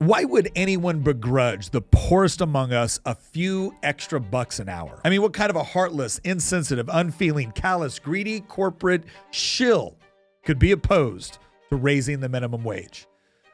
Why would anyone begrudge the poorest among us a few extra bucks an hour? I mean, what kind of a heartless, insensitive, unfeeling, callous, greedy corporate shill could be opposed to raising the minimum wage?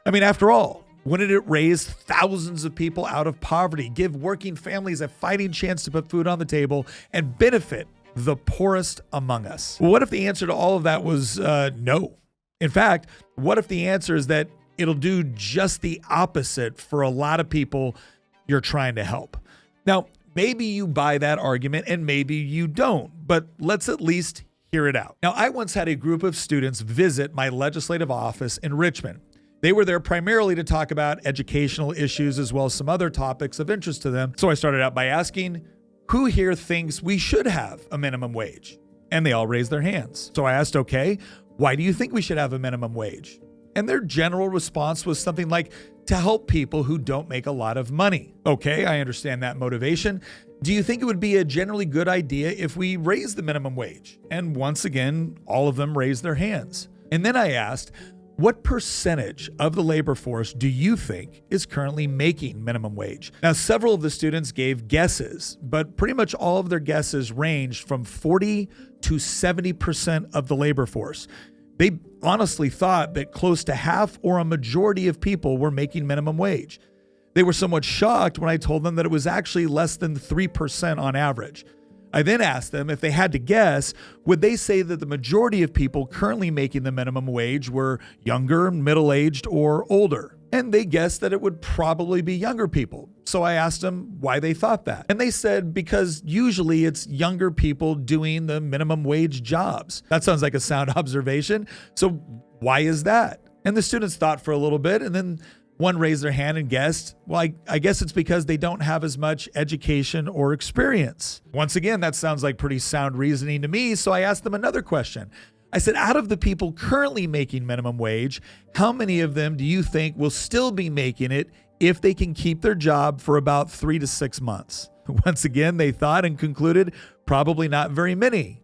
I mean, after all, wouldn't it raise thousands of people out of poverty, give working families a fighting chance to put food on the table, and benefit the poorest among us? Well, what if the answer to all of that was no? In fact, what if the answer is that it'll do just the opposite for a lot of people you're trying to help? Now, maybe you buy that argument and maybe you don't, but let's at least hear it out. Now, I once had a group of students visit my legislative office in Richmond. They were there primarily to talk about educational issues as well as some other topics of interest to them. So I started out by asking, who here thinks we should have a minimum wage? And they all raised their hands. So I asked, okay, why do you think we should have a minimum wage? And their general response was something like, to help people who don't make a lot of money. Okay, I understand that motivation. Do you think it would be a generally good idea if we raise the minimum wage? And once again, all of them raised their hands. And then I asked, what percentage of the labor force do you think is currently making minimum wage? Now, several of the students gave guesses, but pretty much all of their guesses ranged from 40 to 70% of the labor force. They honestly thought that close to half or a majority of people were making minimum wage. They were somewhat shocked when I told them that it was actually less than 3% on average. I then asked them if they had to guess, would they say that the majority of people currently making the minimum wage were younger, middle-aged, or older? And they guessed that it would probably be younger people. So I asked them why they thought that. And they said because usually it's younger people doing the minimum wage jobs. That sounds like a sound observation. So why is that? And the students thought for a little bit, and then one raised their hand and guessed, well, I guess it's because they don't have as much education or experience. Once again, that sounds like pretty sound reasoning to me. So I asked them another question. I said, out of the people currently making minimum wage, how many of them do you think will still be making it if they can keep their job for about 3 to 6 months? Once again, they thought and concluded probably not very many.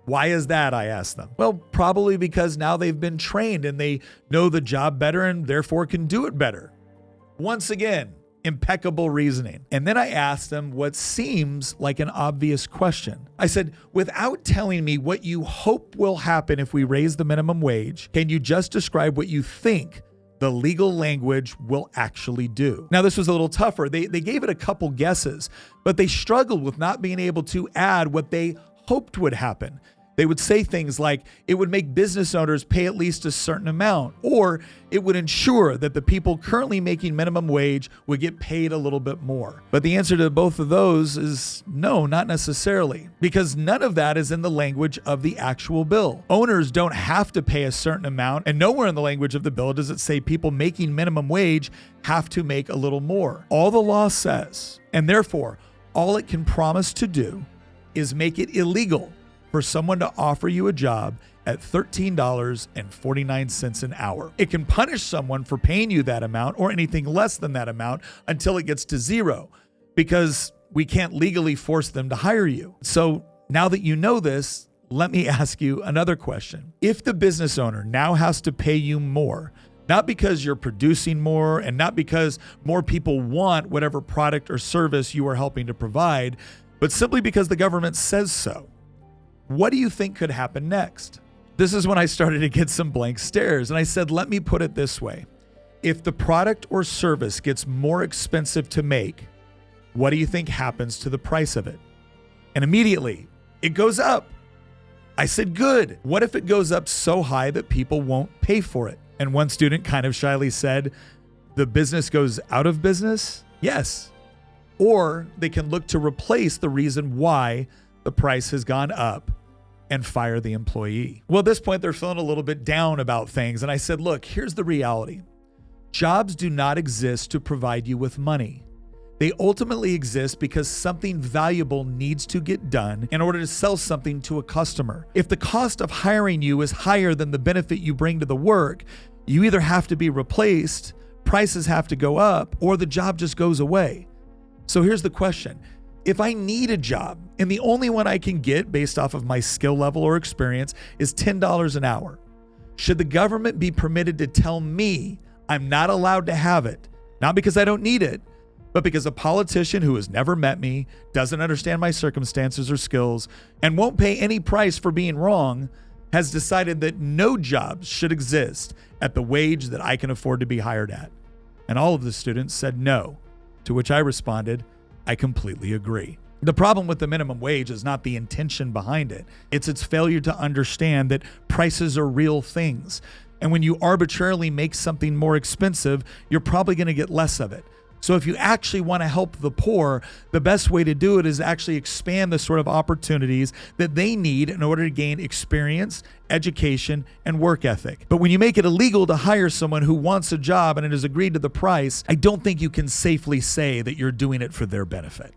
Why is that? I asked them. Well, probably because now they've been trained and they know the job better and therefore can do it better. Once again, impeccable reasoning. And then I asked them what seems like an obvious question. I said, without telling me what you hope will happen if we raise the minimum wage, can you just describe what you think the legal language will actually do? Now, this was a little tougher. They gave it a couple guesses, but they struggled with not being able to add what they hoped would happen. They would say things like it would make business owners pay at least a certain amount, or it would ensure that the people currently making minimum wage would get paid a little bit more. But the answer to both of those is no, not necessarily, because none of that is in the language of the actual bill. Owners don't have to pay a certain amount, and nowhere in the language of the bill does it say people making minimum wage have to make a little more. All the law says, and therefore all it can promise to do, is make it illegal for someone to offer you a job at $13.49 an hour. It can punish someone for paying you that amount or anything less than that amount until it gets to zero, because we can't legally force them to hire you. So now that you know this, let me ask you another question. If the business owner now has to pay you more, not because you're producing more and not because more people want whatever product or service you are helping to provide, but simply because the government says so, what do you think could happen next? This is when I started to get some blank stares, and I said, let me put it this way. If the product or service gets more expensive to make, what do you think happens to the price of it? And immediately, it goes up. I said, good. What if it goes up so high that people won't pay for it? And one student kind of shyly said, the business goes out of business? Yes. Or they can look to replace the reason why the price has gone up and fire the employee. Well, at this point, they're feeling a little bit down about things. And I said, look, here's the reality. Jobs do not exist to provide you with money. They ultimately exist because something valuable needs to get done in order to sell something to a customer. If the cost of hiring you is higher than the benefit you bring to the work, you either have to be replaced, prices have to go up, or the job just goes away. So here's the question. If I need a job and the only one I can get based off of my skill level or experience is $10 an hour, should the government be permitted to tell me I'm not allowed to have it Not because I don't need it, but because a politician who has never met me, doesn't understand my circumstances or skills, and won't pay any price for being wrong, has decided that no jobs should exist at the wage that I can afford to be hired at. And all of the students said no, to which I responded, I completely agree. The problem with the minimum wage is not the intention behind it. It's its failure to understand that prices are real things. And when you arbitrarily make something more expensive, you're probably going to get less of it. So if you actually want to help the poor, the best way to do it is actually expand the sort of opportunities that they need in order to gain experience, education, and work ethic. But when you make it illegal to hire someone who wants a job and it has agreed to the price, I don't think you can safely say that you're doing it for their benefit.